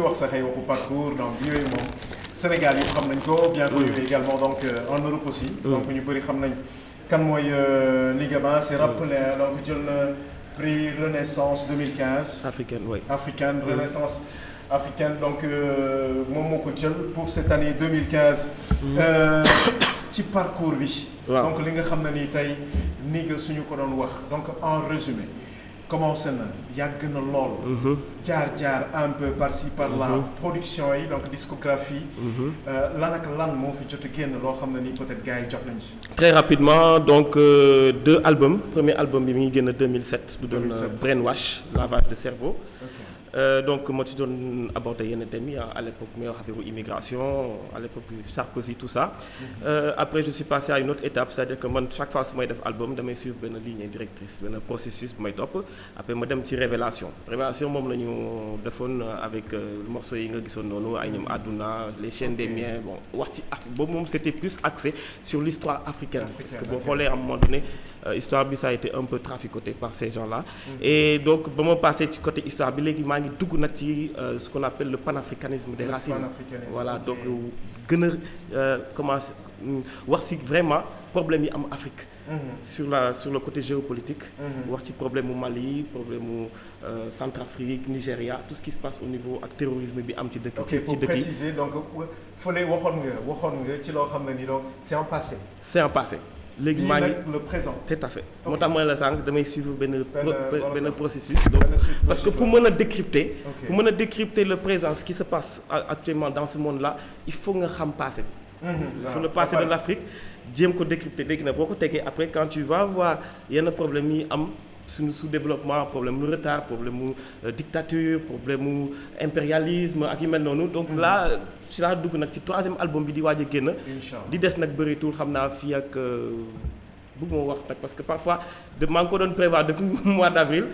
wax sax ay waxu parcours donc yooyu moom Sénégal yi xam nañ ko bien connu également donc en Europe aussi. donc ñu bëri xam nañ kan mooy Ligaband c'est rappelé donc jël na prix Renaissance 2015. africaine Renaissance africaine donc moom moo ko jël pour cette année 2015. ci parcours bi. donc li nga xam ne ni tey ni nga suñu ko doon wax donc en résumé. commencé na yàgg na lool. jaar un peu par-ci par-là. production yi donc discographie. lan ak lan moo fi jot a génn loo xam ne ni peut-être gars yi jot nañ ci. très rapidement donc 2 albums premier album bi mi ngi génn 2007. du doon Brainwash lavage de cerveau. donc moo ci doon abordé yenn thèmes yi à l'époque muy wax affaire immigration à l'époque Sarkozy tout ça. Après je suis passé à une autre étape c'est-à-dire que man chaque fois su may def album damay suivre benn ligne directrice benn processus bu may topp après ma dem ci révélation moom la ñu defoon avec morceaux yi nga gisoon noonu ay ñoom àdduna les chaînes des miens bon wax ci boobu moom c'était plus axé sur l'histoire africaine parce que boo xoolee à un moment donné histoire bi ça a été un peu traficoté par ces gens-là. Et donc ba ma passé ci côté histoire bi léegi maa ngi dugg nag ci ce qu'on appelle le panafricanisme des racines. Voilà donc gën a commencé wax ci vraiment problème yi am Afrique. sur le côté géopolitique. wax ci problème mu Mali problème mu Centrafrique Nigéria tout ce qui se passe au niveau ak terrorisme bi am ci dëkk. ok pour préciser donc fële waxoon nga ci loo xam ne ni donc c'est un passé. c'est un passé. léegi maa ngi le présent. tout à fait moo tax mooy la sànq damay suivre benn processus donc parce que pour mën a décrypter le présent ce qui se passe actuellement dans ce monde là il faut nga xam passé bi sur le passé de l'Afrique jéem ko décrypter léegi nag boo ko tegee après quand tu vas voir yenn problème yi am suñu sous-développement problème mu retard problème mu dictature problème mu impérialisme ak yu mel noonu donc là ci laa dugg nag ci 3e album bi di waaj a génn di des nag bëritul xam naa fii ak bëgguma wax nag parce que parfois maa ngi ko doon prévoir depuis mois d'avril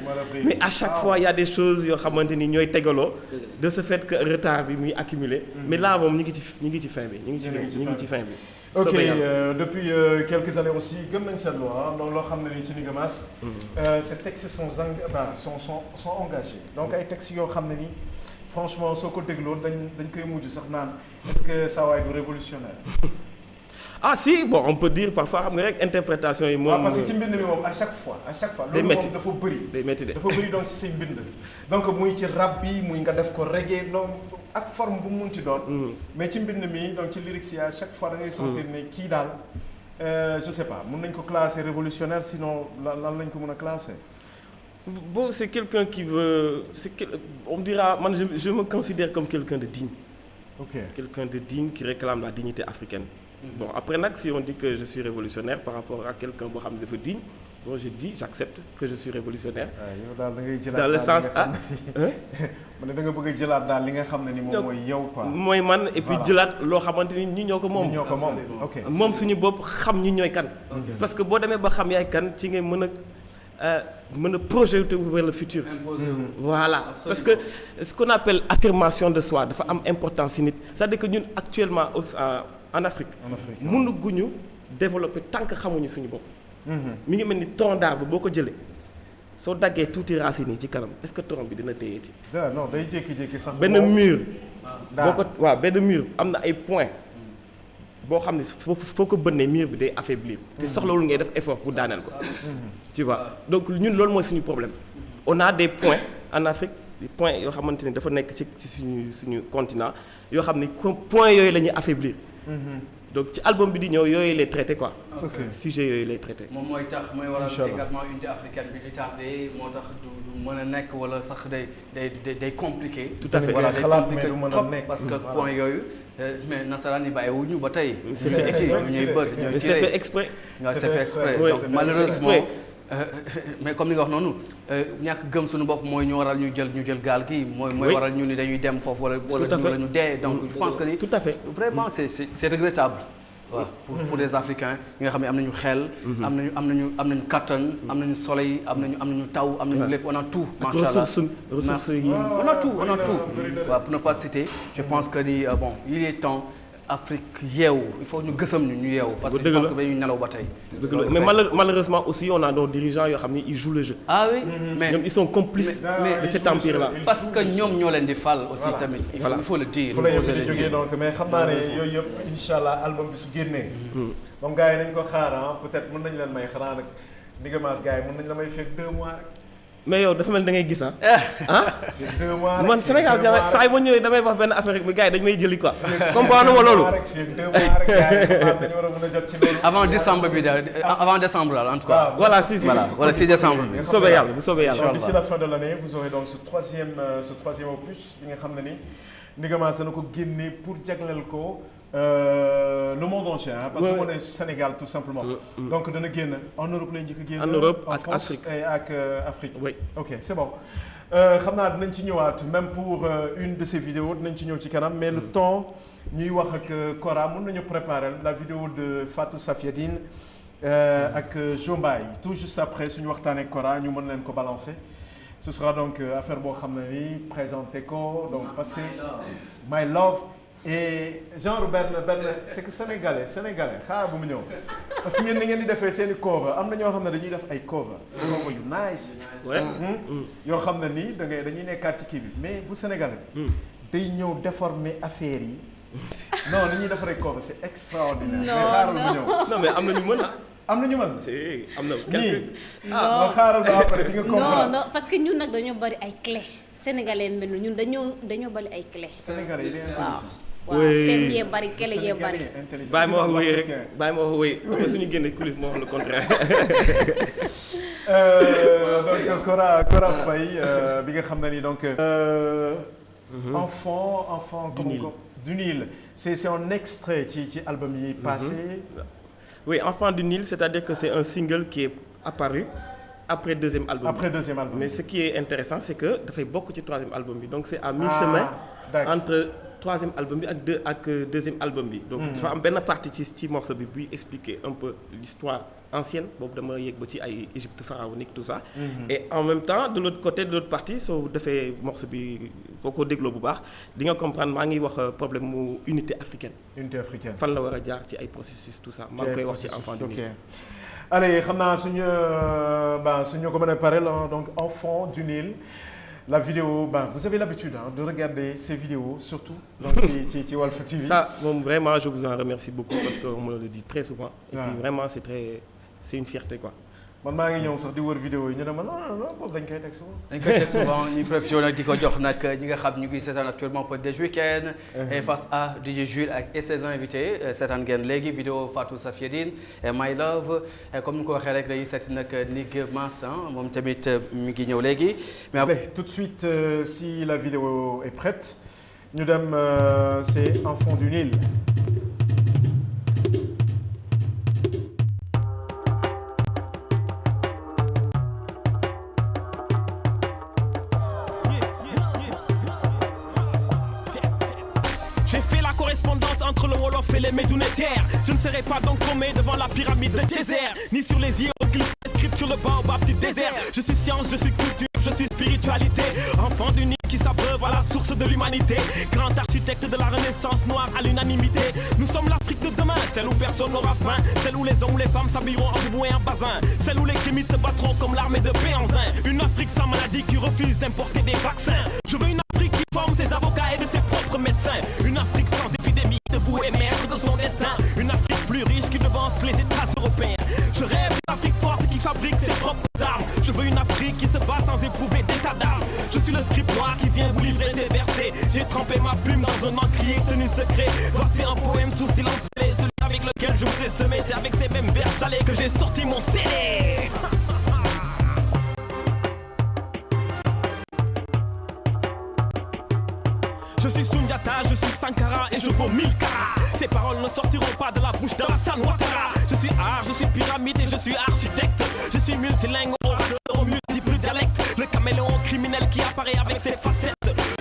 mais à chaque fois il y a des choses yoo xamante ni ñooy tegaloo de ce fait que retard bi muy accumulé mais là moom ñu ngi ci fin bi ñu ngi ci fin bi ok depuis quelques années aussi gën nañ seetlu donc loo xam ne nii ci Ligamas ces textes sont engagés donc ay textes yoo xam ne nii franchement soo ko dégloo dañ koy mujj sax naan est-ce que saa waay du révolutionnaire. Ah si bon on peut dire parfois xam nga rek interprétation yi moom. parce que ci mbind mi moom à chaque fois. day métti loolu moom dafa bëri. day métti de dafa bëri donc ci say mbind. donc muy ci rap bi muy nga def ko reggae noonu ak forme bu mu munti doon. mais ci mbind mi donc ci lyrics yi à chaque fois da ngay sentir ne kii daal je sais pas mun nañ ko classer révolutionnaire sinon lan lañ ko mën a classer. Bon c'est quelqu'un qui veut on dira man je me considère comme quelqu'un de digne. Ok. Quelqu'un de digne qui réclame la dignité africaine. Bon après nag si on dit que je suis révolutionnaire par rapport à quelqu'un boo xam ne dafa digne bon je dis j'accepte que je suis révolutionnaire. yow daal da ngay jëlaat dans le sens ma ne da nga bëgg a jëlaat daal li nga xam ne ni moom mooy yow quoi. mooy man et puis jëlaat loo xamante ni ñi ñoo ko moom. ok moom suñu bopp xam ñu ñooy kan. parce que boo demee ba xam yaay kan ci ngay mën a projeter vers le futur. Voilà parce que ce qu'on appelle affirmation de soi dafa am importance ci nit c'est-à-dire que ñun actuellement en Afrique mënuguñu développer tant que xamuñu suñu bopp. mi ngi mel ni tronc d'arbre boo ko jëlee soo daggee tuuti racines yi ci kanam est-ce que tronc bi dina téyeeti. non day jékki-jékki sax. benn mur. benn mur am na ay points. boo xam ne foo ko bënnee mur bi day affaiblir. te soxlawul ngay def effort pour daaneel ko. tu vois donc ñun loolu mooy suñu problème. on a des points en Afrique des points yoo xamante ni dafa nekk ci suñu continent yoo xam ne points yooyu la ñuy affaiblir. donc ci album bi di ñëw yooyu lay traité quoi. ok sujet yooyu lay traité. moom mooy tax mooy waral également unité africaine bi di tardé moo tax du mën a nekk wala sax day compliqué. tout à fait voilà xalaat mais du mën a nekk parce que point yooyu mais nasaraan yi bàyyiwuñu ba tey. c'est fait exprès c'est fait exprès donc malheureusement. mais comme li nga wax noonu ñàkk gëm suñu bopp mooy ñu waral ñu jël gaal gi. mooy waral ñu ni dañuy dem foofu wala ñu dee. donc je pense que ni tout à fait vraiment c'est regrettable. waaw pour les Africains yi nga xam ne am nañu xel. am nañu kattan. am nañu soleil am nañu taw am nañu lépp on a tout. macha allah ressources yi on a tout. waaw pour ne pas citer je pense que ni bon il est temps. Afrique yeewu il faut ñu gësam ñu yeewu. parce que parce que dañuy nelaw ba tey. mais malheureusement aussi on a nos dirigeants yoo xam ni ils jouent le jeu. ah oui mais ñoom ils sont complices de cet empire là. parce que ñoom ñoo leen di fal aussi tamit. il faut le dire. fu la yëf di jógee donc mais xam naa ne yooyu yëpp incha allah album bi su génnee. moom gars yi nañ ko xaar peut-être mën nañu leen may xanaa nag ndigamaas gars yi mën nañu la may fekk 2 mois rek. mais yow dafa mel da ngay gis fekk 2 mois rek man Sénégal saa yi ma ñëwee damay wax benn affaire rek mais gars yi dañu may jëli quoi. comprendre ma loolu. fekk 2 mois rek gars yi dañu war a mën a jot ci loolu. avant décembre bi daal avant décembre daal en tout cas. voilà si voilà 6 décembre bi. bu soobee yàlla bu soobee yàlla. d'ici la fin de l'année vous aurez donc ce troisième opus bi nga xam ne ni ndigamaas dana ko génne pour jagleel ko. Le monde entier parce que on est Sénégal tout simplement. Donc dana génn en Europe lay njëkk a génn. en Europe en ak France Afrique et ak Afrique. oui ok c'est bon xam naa dinañ ci ñëwaat même pour une de ces vidéos dinañ ci ñëw ci kanam mais le temps ñuy wax ak Kora mën nañu préparer la vidéo de Fatou Safiedine ak Jo Mbaye tout juste après suñu waxtaanee Kora ñu mën leen ko balancer. Ce sera donc affaire boo xam ne ni présenté ko donc parce que My Love. et genre benn c'est que sénégalais xaaral bu mu ñëw parce que yéen ni ngeen di defee seen i cover am na ñoo xam ne dañuy def ay cover yu nice yoo xam ne nii dañuy nekkaat ci kii bi mais bu sénégalais day ñëw déformer affaire yi non ni ñuy defaree cover c'est extraordinaire mais xaaral bu ñëw non mais am na ñu mën am na ñu mën si am na quelques nga xaaral ba après di nga comprendre non parce que ñun nag dañoo bari ay clés sénégalais mel ñun dañoo bari ay clés sénégalais yi waaw seen yee bari kele yee bari. bàyyi ma wax wéy rek bàyyi ma wax wéy après suñu génne coulisse moo wax le contraire. donc Kora Faye bi nga xam ne ni donc. enfant du Nil c'est un extrait ci album yi passé. oui enfant du Nil c'est-à-dire que c'est un single qui est apparu après deuxième album. mais ce qui est intéressant c'est que dafay bokk ci troisième album bi donc c'est à mi-chemin entre. troisième album bi ak deuxième album bi. donc dafa am benn partie ci morceau bi buy expliquer un peu l'histoire ancienne boobu dama yegg ba ci ay Égypte pharaonique tout ça. et en même temps de l'autre partie soo defee morceau bi boo ko dégloo bu baax di nga comprendre maa ngi wax problème mu unité africaine. fan la war a jaar ci ay processus tout ça. maa ngi koy wax ci enfant du Nil. allez xam naa suñu ko mën a pare donc enfant du Nil. La vidéo, vous avez l'habitude de regarder ces vidéos, surtout donc ci Walf TV. Ça, vraiment, je vous en remercie beaucoup parce qu'on me le dit très souvent. Et puis vraiment, c'est une fierté quoi. man maa ngi ñëw sax di wër vidéo yi ñu ne ma non boobu dañ koy teg souvent. dañ koy teg souvent ñu profité nag di ko jox nag ñi nga xam ñu ngi seetaan actuellement Pod Dej Weekend. et face à DJ Jules et ses invités seetaan ngeen léegi vidéo Fatou Safiedine et My Love comme ni ko waxee rek dañuy seeti nag Nigmas moom tamit mi ngi ñëw léegi. mais après tout de suite si la vidéo est prête ñu dem c'est Enfant du Nil. Entre le Wolof et les Médounétaires, je ne serai pas donc paumé devant la pyramide de désert, ni sur les hiéroglyphes inscrits sur le baobab du désert. Je suis science, je suis culture, je suis spiritualité. Enfant du Nil qui s'abreuve à la source de l'humanité. Grand architecte de la renaissance noire à l'unanimité. Nous sommes l'Afrique de demain, celle où personne n'aura faim, celle où les hommes ou les femmes s'habilleront en boubou et en bazin, celle où les kémites se battront comme l'armée de Péanzin. Une Afrique sans maladie qui refuse d'importer des vaccins. Je veux une Afrique qui forme ses avocats et de ses propres médecins. Une Afrique sans épidémie, debout et maître de son destin. Une Afrique plus riche qui devance les États européens. Je rêve d'une Afrique forte qui fabrique ses propres armes. Je veux une Afrique qui se bat sans éprouver d'état d'âme. Je suis le script noir qui vient vous livrer ses versets. J'ai trempé ma plume dans un encrier tenu secret. Voici un poème sous silence scellé, celui avec lequel je vous ai semé. C'est avec ces mêmes vers salés que j'ai sorti mon CD. Je suis Sundiata, je suis Sankara et je vaux 1000 carats. Ces paroles ne sortiront pas de la bouche d'Alassane Ouattara. Je suis art, je suis pyramide et je suis architecte. Je suis multilingue, orateur aux multiples dialectes. Le caméléon criminel qui apparaît avec ses facettes.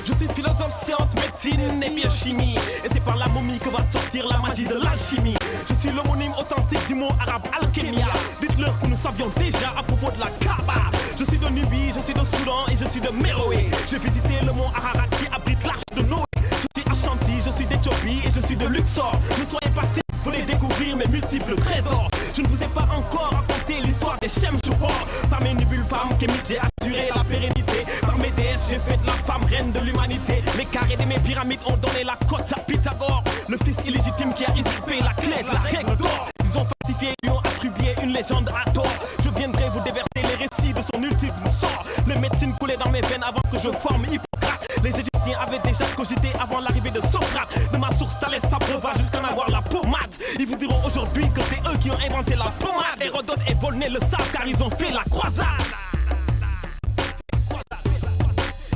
Je suis philosophe, science, médecine et biochimie. Et c'est par la momie que va sortir la magie de l'alchimie. Je suis l'homonyme authentique du mot arabe alchimia. Dites-leur que nous savions déjà à propos de la Kaaba. Je suis de Nubie, je suis de Soudan et je suis de Méroé. J'ai visité le mont Ararat qui abrite l'arche de Noé. Je suis Ashanti, je suis d'Éthiopie et je suis de Luxor. Ne soyez pas type, venez découvrir mes multiples trésors. Je ne vous ai pas encore raconté l'histoire des Chemjoubor. Par mes nubules femmes, Kémit, j'ai assuré la pérennité. Par mes déesses, j'ai fait de la femme reine de l'humanité. Les carrés de mes pyramides ont donné la cote à Pythagore, le fils illégitime qui a usurpé la clé de la règle d'or. Ils ont falsifié, lui ont attribué une légende à tort. Je viendrai vous déverser les récits de son ultime sort. Le médecine coulait dans mes veines avant que je forme Hippocrate. Les Égyptiens avaient déjà cogité avant l'arrivée de Socrate. De ma source Thalès s'abreuva jusqu'à en avoir la pommade. Ils vous diront aujourd'hui que c'est eux qui ont inventé la pommade. Hérodote et Volney le savent car ils ont fait la croisade.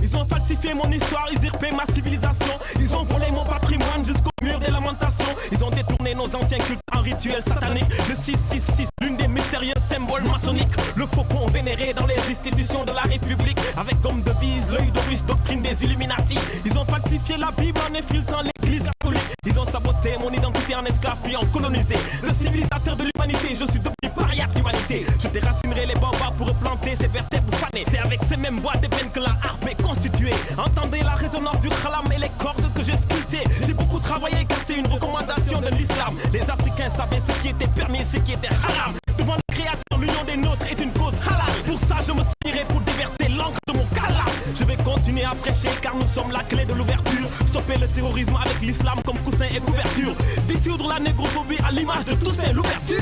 Ils ont falsifié mon histoire, usurpé ma civilisation. Ils ont volé mon patrimoine jusqu'au mur des lamentations. Ils ont détourné nos anciens cultes en rituels sataniques. Le 666, l'une des mystérieux symboles maçonniques. Le faucon vénéré dans les institutions de la République. Avec comme devise l'œil d'Horus, doctrine des Illuminati. Ils ont falsifié la Bible en infiltrant l'église catholique. Ils ont saboté mon identité en esclave puis en colonisé. Le civilisateur de l'humanité, je suis devenu paria de l'humanité. Je déracinerai les baobabs pour replanter ces vertèbres fanées. C'est avec ces mêmes bois d'ébène que la harpe est constituée. Entendez la résonance du khalam et les cordes que j'ai sculptées. J'ai beaucoup travaillé car c'est une recommandation de l'islam. Les Africains savaient ce qui était permis et ce qui était haram. Devant le Créateur, l'union des nôtres est une cause halal. Pour ça, je me saignerai pour déverser l'encre de mon kalam. Je vais continuer à prêcher car nous sommes la clé de l'ouverture. Stopper le terrorisme avec l'islam comme coussin et couverture. Dissoudre la négrophobie à l'image de Toussaint l'ouverture.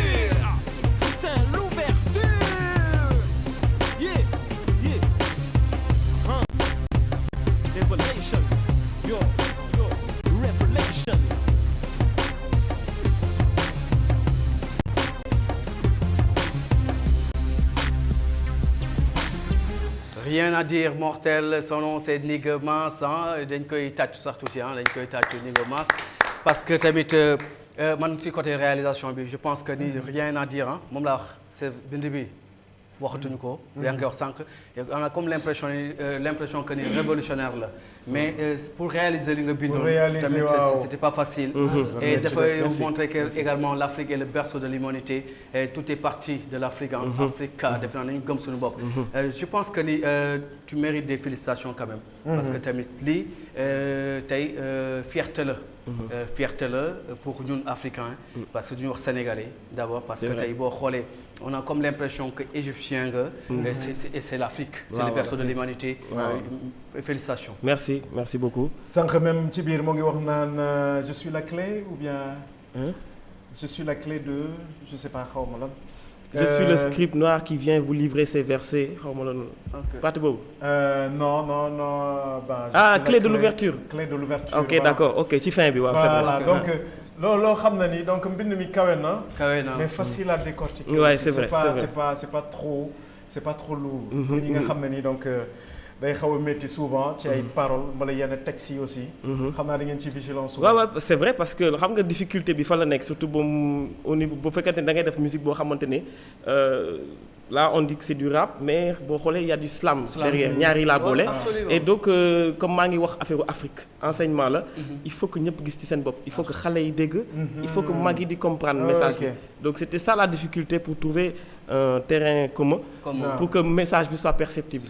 Toussaint l'ouverture. Yeah, yeah. Revelation. Yo, yo, revelation. Rien à dire, mortel, son nom c'est Nigga Mass, dañ koy tàcc sax tuuti dañ koy tàcc Nigga Mass parce que tamit man ci côté réalisation bi je pense que ni rien à dire moom la wax c'est bind bi waxatuñu ko. yaa ngi koy wax sànq on a comme l'impression que ni révolutionnaire la mais pour réaliser li nga bindoon tamit c'était pas facile. Et dafay montrer que également l'Afrique est le berceau de l'humanité et tout est parti de l'Afrique Africa def naa nañu gëm suñu bopp. Je pense que ni tu mérites des félicitations quand même. Parce que tamit lii tey fierté la. Fierté la pour ñun africains parce que duñu wax sénégalais d'abord parce que tey boo xoolee on a comme l'impression que égyptien nga et c'est l'Afrique c'est le berceau de l'humanité. Félicitations. Merci beaucoup. sànq même ci biir moo ngi wax naan je suis la clé ou bien je suis la clé de je sais pas xaw ma lan. Je suis le scribe noir qui vient vous livrer ces versets xaw ma lan. parti boobu. Non. Clé de l'ouverture. Clé de l'ouverture. Ok d'accord ok ci fin bi waaw. Voilà donc loo xam na ni donc mbind mi kawe na. mais facile à décortiquer. Ouais, c'est vrai c'est pas trop lourd. pour ñi nga xam ne ni donc. day xaw a métti souvent ci ay paroles wala yenn textes yi aussi. xam naa da ngeen ci vigilance. waaw c'est vrai parce que xam nga difficulté bi fa la nekk surtout au niveau bu fekkente ne da ngay def musique boo xamante ne là on dit que c'est du rap mais boo xoolee il y a du slam derrière ñaari laa boole. Et donc comme maa ngi wax affaire Afrique enseignement la. il faut que ñëpp gis ci seen bopp il faut que xale yi dégg. il faut que mag yi di comprendre message bi. Donc c'était ça la difficulté pour trouver un terrain commun. Pour que le message soit perceptible.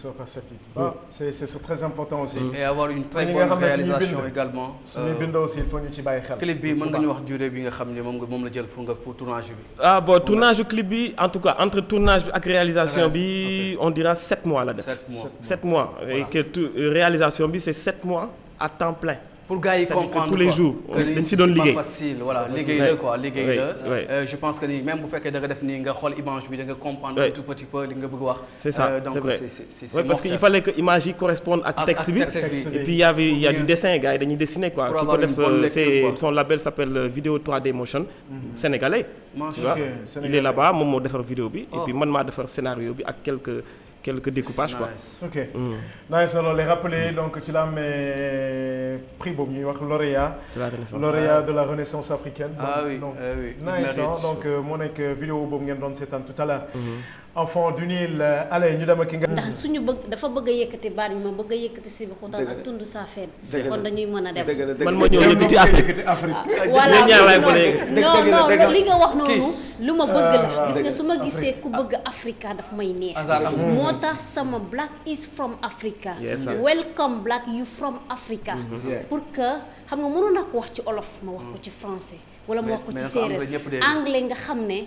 C'est très important aussi. Et avoir une très bonne réalisation également. suñuy bind aussi il faut ñu ci bàyyi xel. clip bi mën nga ñu wax durée bi nga xam ne moom la jël pour tournage bi. Bon tournage du clip bi en tout cas entre tournage bi ak réalisation bi on dira 7 mois la def. 7 mois et que réalisation bi c'est 7 mois à temps plein. Pour gars yi comprendre tous les jours dañ si doon liggéey. c'est pas facile voilà liggéey la quoi liggéey la. Je pense que ni même bu fekkee da nga def nii nga xool image bi da nga comprendre un tout petit peu li nga bëgg wax. C'est ça donc c'est parce que il fallait que image yi correspondent ak texte bi. Et puis il y a du dessin gars yi dañuy dessiner quoi. Pour avoir une bonne lecture, son label s'appelle Vidéo 3D Motion. Sénégalais. Tu vois il est là-bas moom moo defar vidéo bi. Et puis man maa defar scénario bi ak quelques découpages quoi. Ok nice alors les rappeler donc ci la amee prix boobu ñuy wax lauréat de la Renaissance africaine. Donc nice donc moo nekk vidéo boobu ngeen doon seetaan tout à l'heure. Enfant du Nil allez ñu dem ak ki nga. ndax suñu dafa bëgg a yëkkati baat bi ma bëgg a yëkkati si bi xutaan ak tund saa fenn. kon dañuy mën a dem. man ma ñëw yëkkati Afrique. voilà non li nga wax noonu. lu ma bëgg la gis nga su ma gisee ku bëgg Africa daf may neex moo tax sama Black is from Africa welcome Black you from Africa pour que xam nga mënoon naa ko wax ci olof ma wax ko ci français wala ma wax ko ci séeréer anglais nga xam ne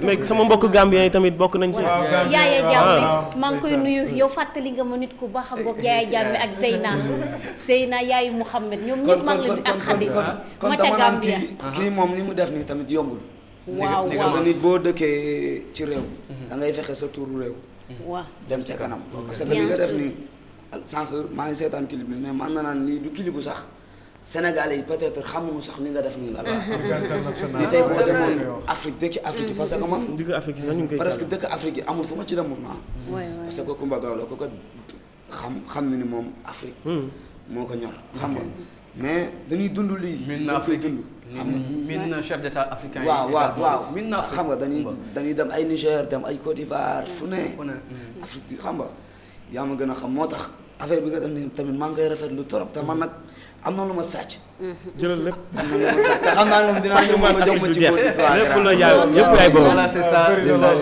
mais sama mbokk Gambien yi tamit bokk nañ ci Yaaya Jammeh maa ngi koy nuyu yow fàttali nga ma nit ku baax a ngoog Yaaya Jammeh ak Zeyna yaayu Mouhamed ñoom ñëpp maa ngi leen di ak Khady Mata Gambia kii moom li mu def nii tamit yombul waaw parce que nit boo dëkkee ci réew da ngay fexe sa turu réew waaw dem ca kanam parce que li nga def nii sànq maa ngi seetaan clip bi mais man na naan lii du clip bu sax Sénégalais yi peut-être xamuñu sax li nga def nii la li tey boo demoon Afrique dëkk Afrique yi parce que man dëkk Afrique yi ñu ngi koy presque dëkk Afrique yi amul fu ma ci demul naa parce que Coumba Gawlo ko xam ni moom Afrique moo ko ñor xam nga mais dañuy dund lii min na Afrique dund xam nga min na chef d'état africain yi waaw min na xam nga dañuy dem ay Niger dem ay Côte d'Ivoire fu ne Afrique xam nga yaa ma gën a xam moo tax affaire bi nga def ni tamit maa ngi koy rafetlu trop te man nag am na lu ma sàcc. jëlal lépp. am na lu ma sàcc te xam naa ne moom dinaa ñëw ma jox ma ci bopp. lépp la yaay yëpp yaay boobu. voilà c'est ça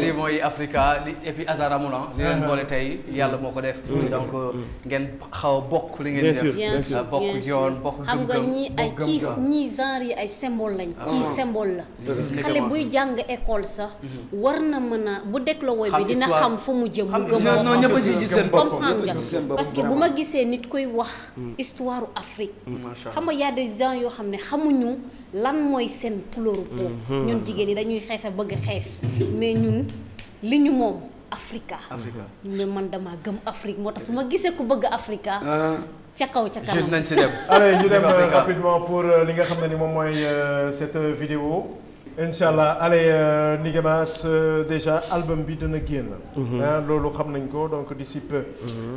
lii mooy Africa et puis hasard amul li leen boole tey yàlla moo ko def. donc ngeen xaw a bokk li ngeen def. bien sûr bokk yoon bokk gëm-gëm xam nga ñii ay ñii genre yi ay symbole lañ. kii symbole la. xale buy jàng école sax. war na mën a bu dégloo woy bi dina xam fu mu jëm. mu gëm non ñëpp a ci seen bopp comprendre nga parce que bu ma gisee nit koy wax histoire Afrique. xam nga y a des gens yoo xam ne xamuñu lan mooy seen couleur peau ñun jigéen ñi dañuy xees a bëgg xees mais ñun li ñu moom Africa mais man dama gëm Afrique moo tax su ma gisee ku bëgg Africa ca kaw ca kanam nañ si dem allez ñu dem rapidement pour li nga xam ne ni moom mooy cette vidéo Inch'Allah allez Nigémas déjà album bi dana génn loolu xam nañ ko donc d'ici peu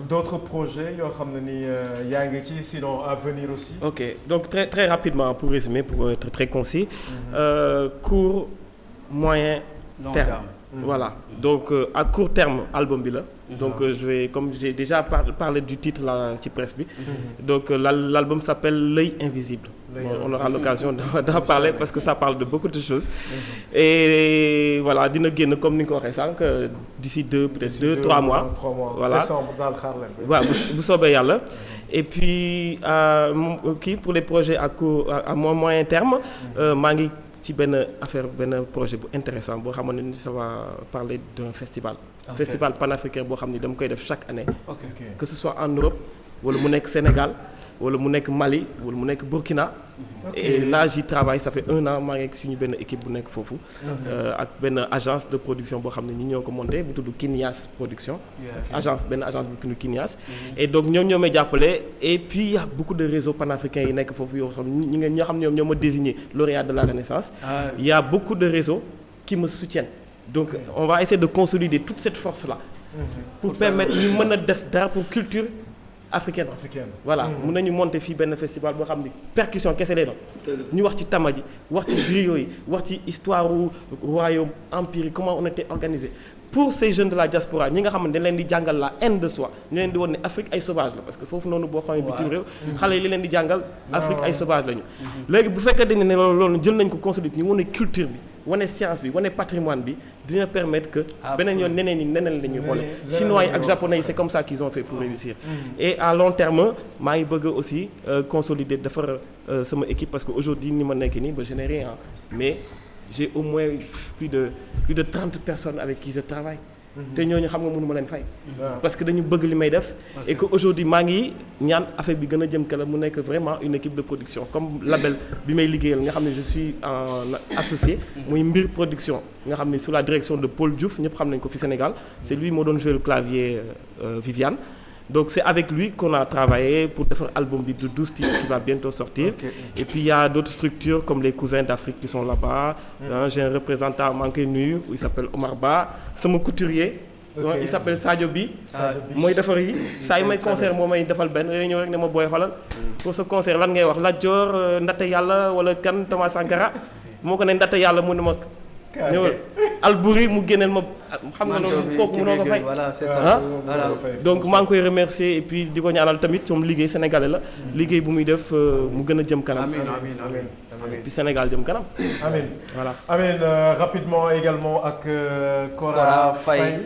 d'autres projets yoo xam ne ni yaa ngi ci sinon à venir aussi. Ok donc très rapidement pour résumer pour être très concis court moyen terme voilà donc à court terme album bi la donc je vais comme j'ai déjà parlé du titre là ci presse bi donc l'album s'appelle L'œil invisible. On aura l'occasion d'en parler parce que ça parle de beaucoup de choses et voilà dina génn comme ni nga ko waxee sànq d'ici peut-être 2-3 mois voilà décembre daal xaar leen ko waaw bu soobee yàlla et puis kii pour les projets à moyen terme maa ngi ci benn projet bu intéressant boo xamante ni ça va parler d'un festival panafricain boo xam ni dama koy def chaque année que ce soit en Europe wala mu nekk Sénégal wala mu nekk Mali wala mu nekk Burkina et là j'y travaille ça fait 1 an maa ngi suñu benn équipe bu nekk foofu ak benn agence de production boo xam ne ñi ñoo ko monté bu tudd Kinias production benn agence bu tudd Kinias et donc ñoom ñoo may jàppale et puis il y a beaucoup de réseaux panafricains yi nekk foofu yoo xam ñoo xam ne ñoom ñoo ma désigné lauréat de la Renaissance il y a beaucoup de réseaux qui me soutiennent donc on va essayer de consolider toute cette force là pour permettre ñu mën a def dara pour culture africaine voilà mun nañu monter fii benn festival boo xam ni percussion kese lay doon ñu wax ci tama ji wax ci griot yi wax ci histoire royaume empire comment on était organisé pour ces jeunes de la diaspora ñi nga xam ne dañ leen di jàngal la haine de soi ñu leen di won ne Afrique ay sauvage la parce que foofu noonu boo xamee bitim réew xale yi li leen di jàngal Afrique ay sauvage lañu léegi bu fekkee dañ ne loolu jël nañ ko consolider ñu wane culture bi wane science bi wane patrimoine bi dina permettre que beneen yoon neneen la ñuy xoole chinois yi ak japonais yi c'est comme ça qu'ils ont fait pour réussir et à long terme maa ngi bëgg aussi consolider defar sama équipe parce que aujourd'hui ni ma nekk nii ba je n'ai rien mais j'ai au moins plus de 30 personnes avec qui je travaille te ñooñu xam nga mënu ma leen fay parce que dañu bëgg li may def et que aujourd'hui maa ngi ñaan affaire bi gën a jëm kala mu nekk vraiment une équipe de production comme label bi may liggéeyal nga xam ne je suis en associé muy Mbir production nga xam ne sous la direction de Paul Diouf ñëpp xam nañ ko fi Sénégal c'est lui moo doon jouer le clavier Viviane donc c'est avec lui qu'on a travaillé pour faire album bi de 12 titres qui va bientôt sortir et puis il y a d'autres structures comme les cousins d'Afrique qui sont là-bas j'ai un représentant maa ngi koy nuyu il s'appelle Omar Ba sama couturier il s'appelle Sadio Bi mooy defar yi saa yi may concert moo may defal benn yooyu ñëw rek ne ma booy xoolal pour ce concert lan ngay wax Lat Dior Ndatte Yàlla wala kan Thomas Sankara moo ko ne Ndatte Yàlla mu ne ma ñëwal Albouri mu génneel ma xam nga loolu kooku mënoo ko fay. voilà c'est ça voilà. donc maa ngi koy remercier et puis di ko ñaanal tamit moom liggéey sénégalais la. liggéey bu muy def mu gën a jëm kanam. amiin et puis Sénégal jëm kanam. amiin voilà amiin rapidement également ak Cora Faye.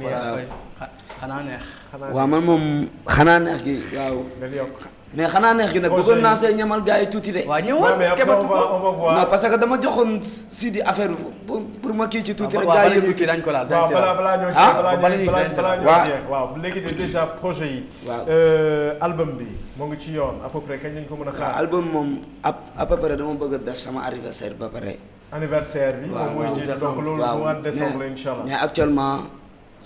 Cora Faye xanaa neex. waaw man moom xanaa neex gi waaw. mais xanaa neex gi nag bëggoon naa see ñamal gars yi tuuti de. waaw ñëwoon kebatu ko on va voir. non parce que dama joxoon Sidi affaire pour ma kii ci tuuti rek. waaw gars yi kii dañ ko laal waaw balaa ñoo jeex waaw léegi de déjà projet yi. waaw album bi moo ngi ci yoon à peu près kañ lañ ko mën a xaar. album moom à peu près dama bëgg a def sama anniversaire ba pare. anniversaire bi. waaw mooy jiitu donc loolu mois de décembre la incha allah. mais actuellement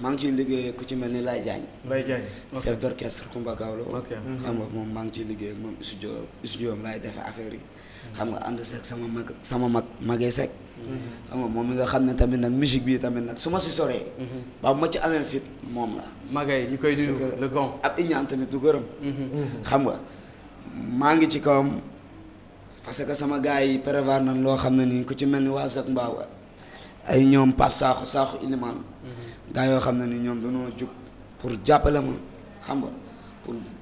maa ngi ciy liggéey ku ci mel ni Lay Diagne. Lay Diagne. chef d'orchestre Koumba Gawlo. xam nga moom maa ngi ciy liggéey ak moom studio am laay defee affaire yi. xam nga ànd seeg sama mag magee Seck. xam nga moom mi nga xam ne tamit nag musique bi tamit nag su ma si soree. ba ma ci amee fit moom la. magay ñu koy nuyu le grand. ab iñaan tamit du gërëm. xam nga maa ngi ci kawam parce que sama gars yi prévoir nañ loo xam ne nii ku ci mel ni waa Zac Mbao ay ñoom Pape Sakho Iliman gaa yoo xam ne ni ñoom dañoo jug pour jàppale ma xam nga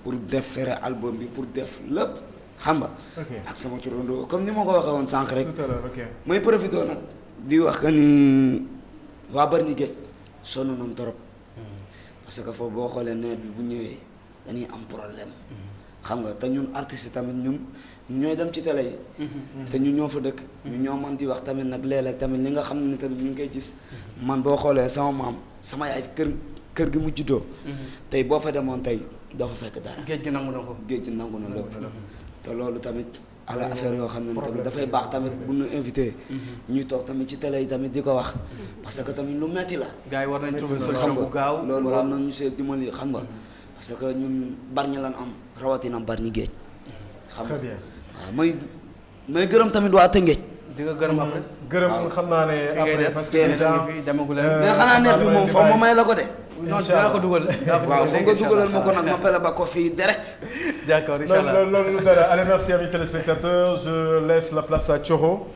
pour def fere album bi pour def lépp xam nga. ak sama turandoo comme ni ma ko waxee woon sànq rek. tout à l'heure ok. may profité nag di wax que ni waa Bargny Géej sonn nañ trop parce que foofu boo xoolee nawet bi bu ñëwee dañuy am problème xam nga te ñun artistes tamit ñun ñooy dem ci télé yi. te ñu ñoo fa dëkk. ñu ñoo man di wax tamit nag léeg-léeg tamit li nga xam ne tamit ñu ngi koy gis. man boo xoolee sama maam sama yaay kër gi mu juddoo. tey boo fa demoon tey doo fa fekk dara. géej gi nangu na ko. géej gi nangu na lépp. te loolu tamit ala affaire yoo xam ne tamit dafay baax tamit bu ñu invité. ñuy toog tamit ci télé yi tamit di ko wax. parce que tamit lu metti la. gars yi war nañ trouver solution bu gaaw. loolu war nañ ñu see dimbali xam nga. parce que ñun Bargny lan am rawatina Bargny Géej. xam nga waaw may gërëm tamit waa Tëngéej. di nga gërëm après. gërëm xam naa ne après parce que déjà mais xanaa neex bi moom foog ma may la ko de. non dinaa ko dugal. waaw foog nga dugalal ma ko nag ma pele ba ko fii direct. d'accord inchallah loolu dara allez merci amis téléspectateurs je laisse la place à Thioro.